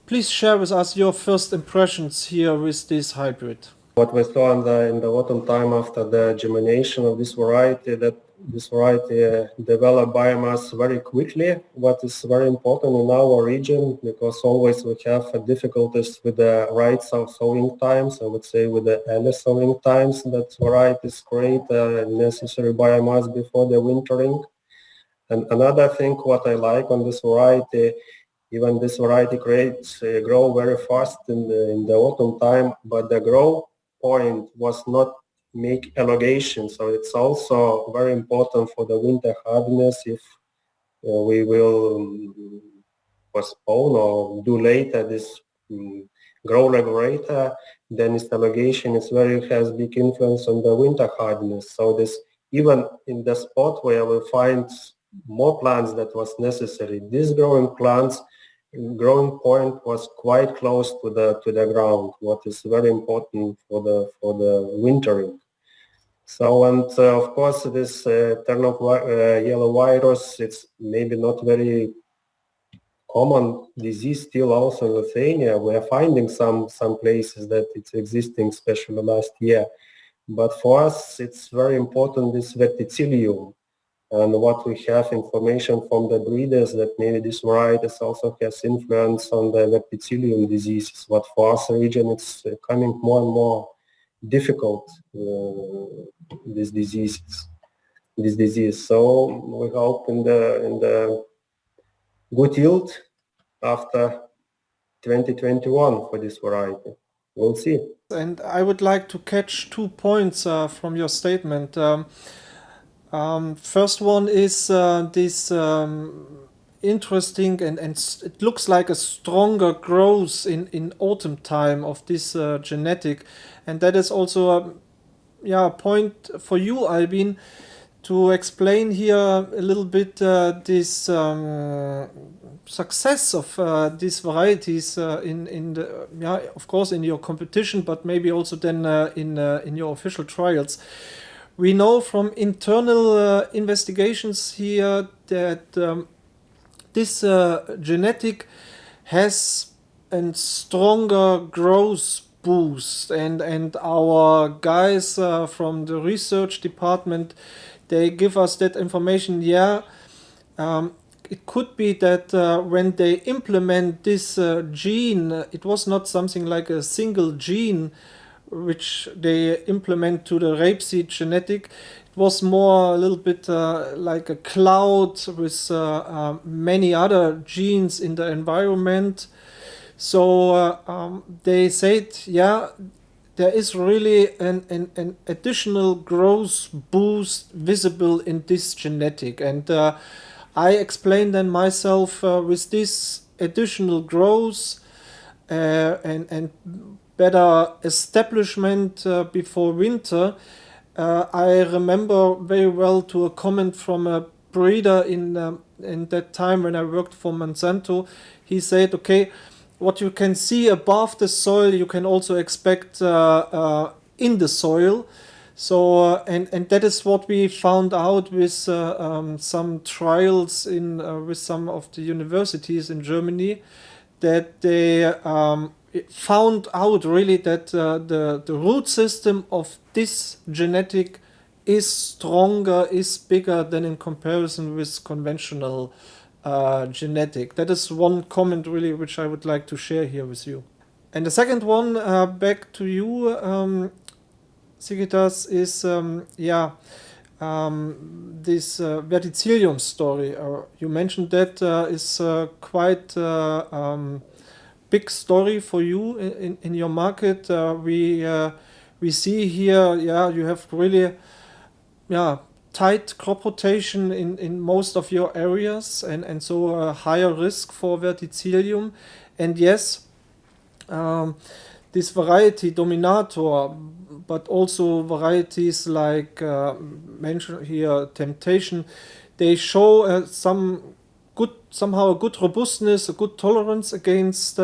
Please share with us your first impressions here with this hybrid. What we saw in the autumn time after the germination of this variety, that this variety developed biomass very quickly, what is very important in our region, because always we have difficulties with the right sowing times, I would say with the early sowing times, that varieties create necessary biomass before the wintering. And another thing what I like on this variety, even this variety grow very fast in the autumn time, but the grow point was not make elongation. So it's also very important for the winter hardiness. If we will postpone or do later this grow regulator, then its elongation has big influence on the winter hardiness. So this, even in the spot where we find more plants that was necessary, these growing plants growing point was quite close to the ground, what is very important for the wintering. So, and of course this turnip yellow virus, it's maybe not very common disease still also in Lithuania. We are finding some places that it's existing, especially last year. But for us, it's very important, this verticillium. And what we have information from the breeders that maybe this varieties also has influence on the verticillium diseases. But for us region, it's becoming more and more difficult, this disease. So we hope in the good yield after 2021 for this variety. We'll see. And I would like to catch 2 points from your statement. First one is this interesting and it looks like a stronger growth in autumn time of this genetic, and that is also a point for you, Albin, to explain here a little bit this success of these varieties in the of course in your competition, but maybe also then in your official trials. We know from internal investigations here that this genetic has a stronger growth boost, and our guys from the research department, they give us that information. It could be that when they implement this gene, it was not something like a single gene which they implement to the rapeseed genetic. It was more a little bit like a cloud with many other genes in the environment. So they said, there is really an additional growth boost visible in this genetic. And I explained then myself with this additional growth and better establishment before winter. I remember very well to a comment from a breeder in that time when I worked for Monsanto. He said, okay, what you can see above the soil, you can also expect in the soil. So, and that is what we found out with some trials with some of the universities in Germany, that they found out really that the root system of this genetic is stronger, is bigger than in comparison with conventional genetic. That is one comment really which I would like to share here with you. And the second one, back to you, Sigitas, is this verticillium story. You mentioned that is quite big story for you in your market. We see here, you have really tight crop rotation in most of your areas, and so a higher risk for verticillium. And yes, this variety Dominator but also varieties like mentioned here, Temptation. They show somehow a good robustness, a good tolerance against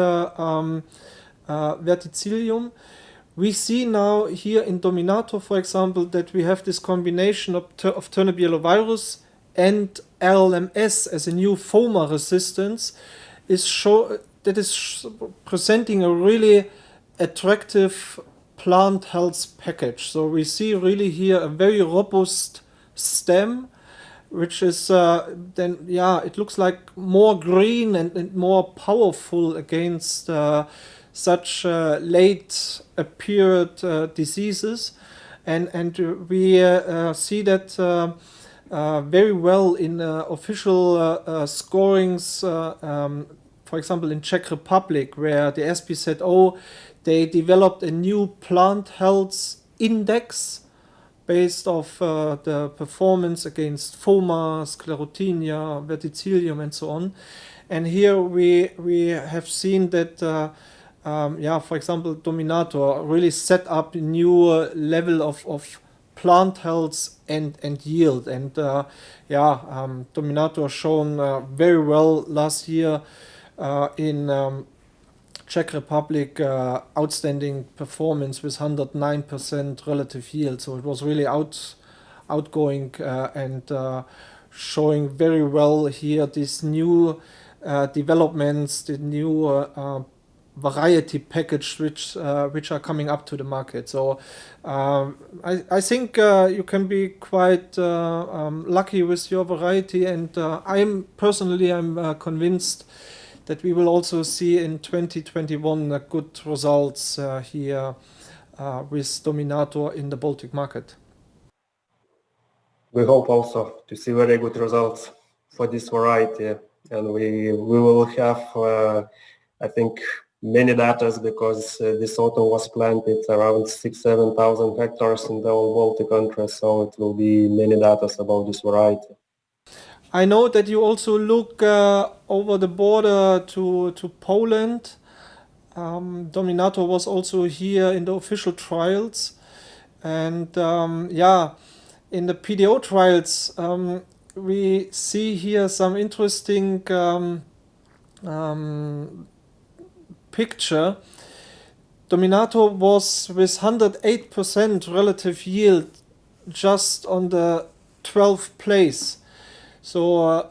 verticillium. We see now here in Dominator, for example, that we have this combination of turnip yellow virus and RLMS as a new FOMA resistance that is presenting a really attractive plant health package. So we see really here a very robust stem, which is it looks like more green and more powerful against such late appeared diseases, and we see that very well in official scorings, for example in Czech Republic, where the SPZO, they developed a new plant health index based off the performance against FOMA, sclerotinia, verticillium, and so on. And here we have seen that for example, Dominator really set up a new level of plant health and yield. And Dominator shown very well last year in Czech Republic, outstanding performance with 109% relative yield. So it was really outgoing and showing very well here these new developments, the new variety package which are coming up to the market. So I think you can be quite lucky with your variety, and I'm convinced that we will also see in 2021 good results here with Dominator in the Baltic market. We hope also to see very good results for this variety, and we will have I think many data, because this autumn was planted around 6,000-7,000 hectares in the whole Baltic country, so it will be many data about this variety. I know that you also look over the border to Poland. Dominator was also here in the official trials, and in the PDO trials we see here some interesting picture. Dominator was with 108% relative yield just on the 12th place. So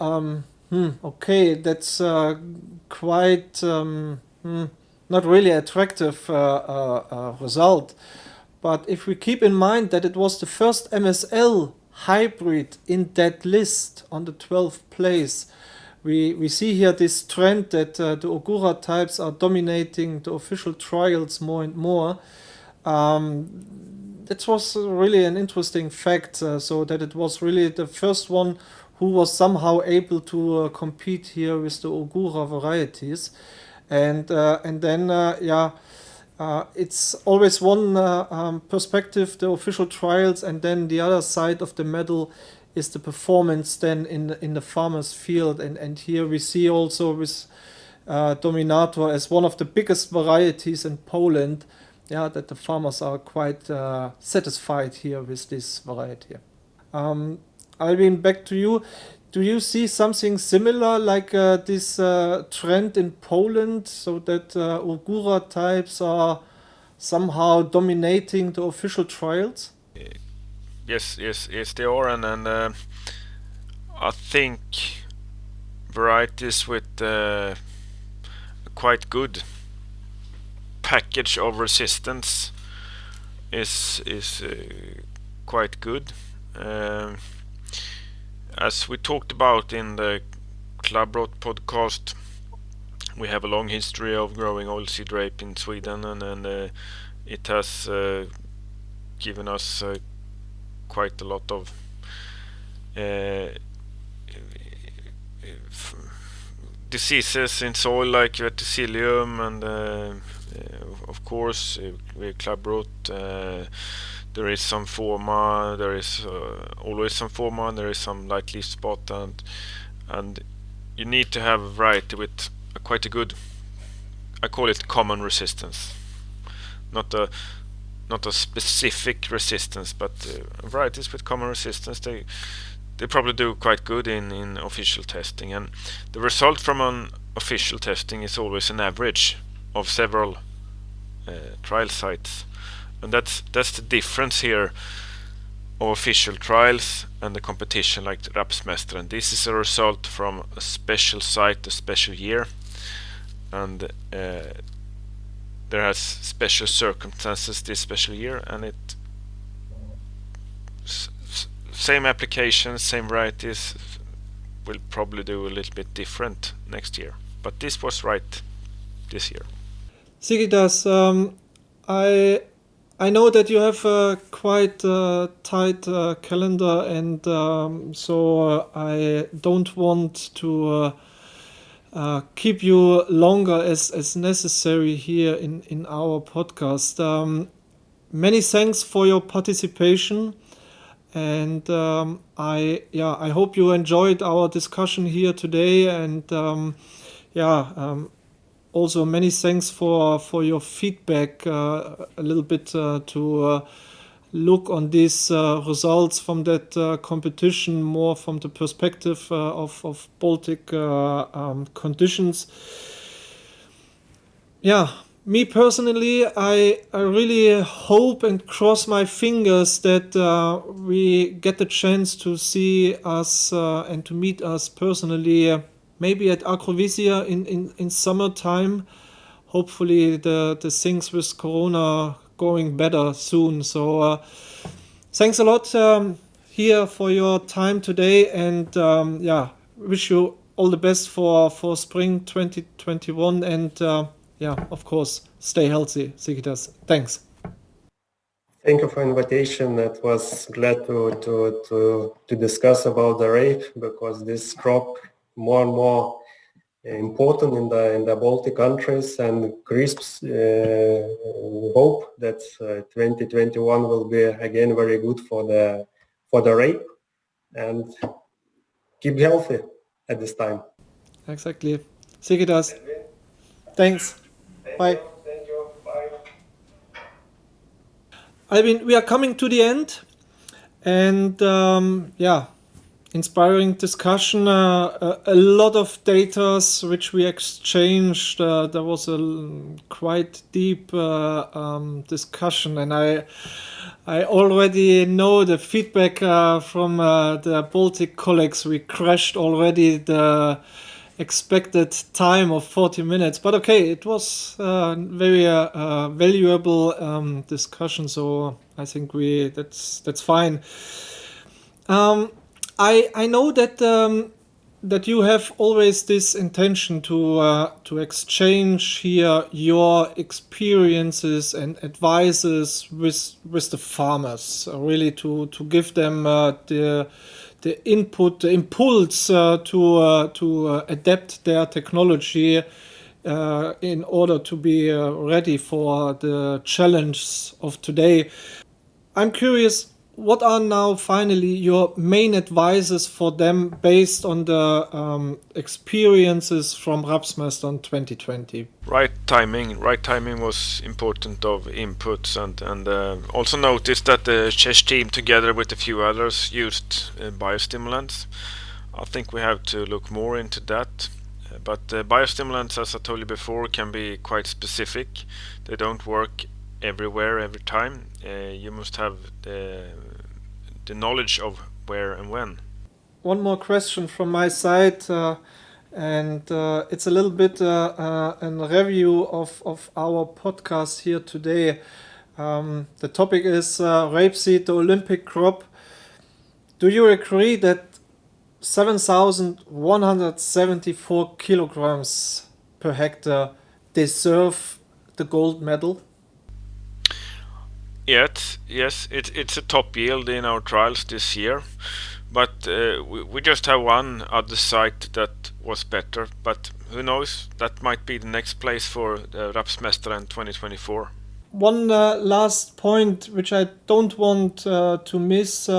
okay, that's quite not really attractive result. But if we keep in mind that it was the first MSL hybrid in that list on the 12th place, we see here this trend that the Ogura types are dominating the official trials more and more. That was really an interesting fact, so that it was really the first one who was somehow able to compete here with the Ogura varieties. And then it's always one perspective, the official trials, and then the other side of the medal is the performance then in the farmer's field. And here we see also with Dominator as one of the biggest varieties in Poland, that the farmers are quite satisfied here with this variety. Albin, back to you. Do you see something similar like this trend in Poland, so that Ogura types are somehow dominating the official trials? Yes, they are, and I think varieties with a quite good package of resistance is quite good. As we talked about in the Clubrot podcast, we have a long history of growing oilseed rape in Sweden, and it has given us quite a lot of diseases in soil like verticillium, and of course with Clubrot there is some FOMA, there is always some FOMA, there is some light leaf spot, and you need to have a variety with quite a good, I call it common resistance, not a not a specific resistance, but varieties with common resistance, they probably do quite good in official testing. And the result from an official testing is always an average of several trial sites, and that's the difference here of official trials and the competition like the Rapsmästaren. And this is a result from a special site, a special year, and there has special circumstances this special year, and it same applications, same varieties will probably do a little bit different next year, but this was right this year. Sigitas, I know that you have a quite tight calendar, and so I don't want to keep you longer as necessary here in our podcast. Many thanks for your participation, and I hope you enjoyed our discussion here today, and also many thanks for your feedback a little bit to look on these results from that competition more from the perspective of Baltic conditions. Me personally, I really hope and cross my fingers that we get the chance to see us and to meet us personally, maybe at Agrovisia in summertime. Hopefully the things with Corona going better soon. So thanks a lot here for your time today, and wish you all the best for spring 2021, and of course, stay healthy, Sigitas. Thanks. Thank you for invitation. It was glad to discuss about the rape, because this crop more and more important in the Baltic countries, and crisps hope that 2021 will be again very good for the rape, and keep healthy at this time. Exactly. Sigitas. Thanks. Bye. Thank you. Bye. Albin, we are coming to the end, and inspiring discussion, a lot of data which we exchanged. There was a quite deep discussion, and I already know the feedback from the Baltic colleagues. We crashed already the expected time of 40 minutes, but okay, it was very valuable discussion, so I think that's fine. I know that you have always this intention to exchange here your experiences and advices with the farmers, really to give them the input, the impulse to adapt their technology in order to be ready for the challenges of today. I'm curious, what are now finally your main advices for them based on the experiences from Rapsmästaren 2020? Right timing was important of inputs, and also noticed that the Czech team together with a few others used biostimulants. I think we have to look more into that. But biostimulants, as I told you before, can be quite specific. They don't work everywhere every time. You must have the knowledge of where and when. One more question from my side, and it's a little bit a review of our podcast here today. The topic is rapeseed, the Olympic crop. Do you agree that 7,174 kilograms per hectare deserve the gold medal? Yes, it's a top yield in our trials this year, but we just have one other site that was better, but who knows, that might be the next place for the Rapsmästaren 2024. One last point which I don't want to miss,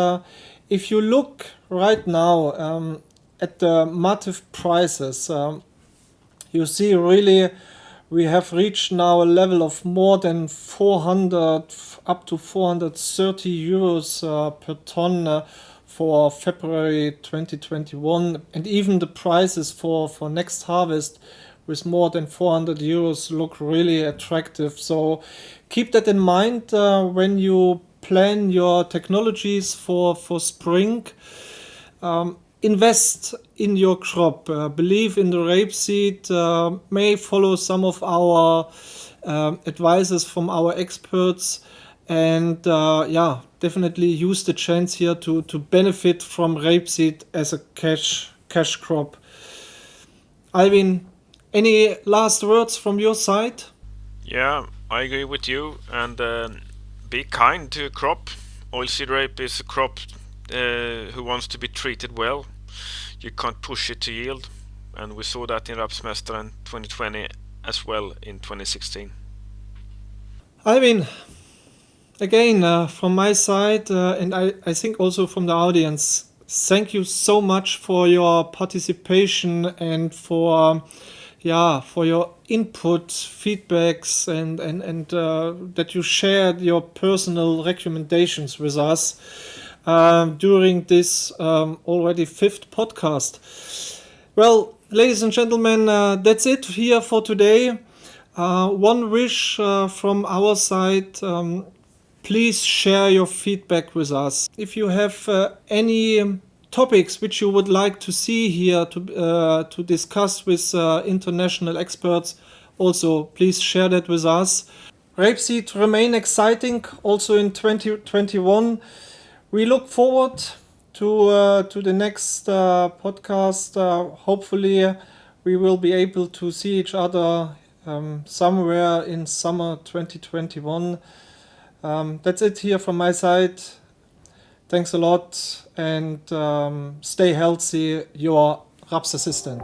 if you look right now at the MATIF prices, you see really we have reached now a level of more than 400 up to 430 euros per ton for February 2021, and even the prices for next harvest with more than 400 euros look really attractive. So keep that in mind when you plan your technologies for spring. Invest in your crop. Believe in the rapeseed. May follow some of our advices from our experts, and definitely use the chance here to benefit from rapeseed as a cash crop. Albin, any last words from your side? Yeah, I agree with you, and be kind to a crop. Oilseed rape is a crop who wants to be treated well. You can't push it to yield, and we saw that in Rapsmästaren 2020 as well in 2016. Albin, again, from my side, and I think also from the audience, thank you so much for your participation and for your input, feedbacks, and that you shared your personal recommendations with us during this already 5th podcast. Well, ladies and gentlemen, that's it here for today. One wish from our side, please share your feedback with us. If you have any topics which you would like to see here to discuss with international experts, also please share that with us. Rapeseed remain exciting also in 2021. We look forward to the next podcast. Hopefully we will be able to see each other somewhere in summer 2021. That's it here from my side. Thanks a lot, and stay healthy, your Raps assistant.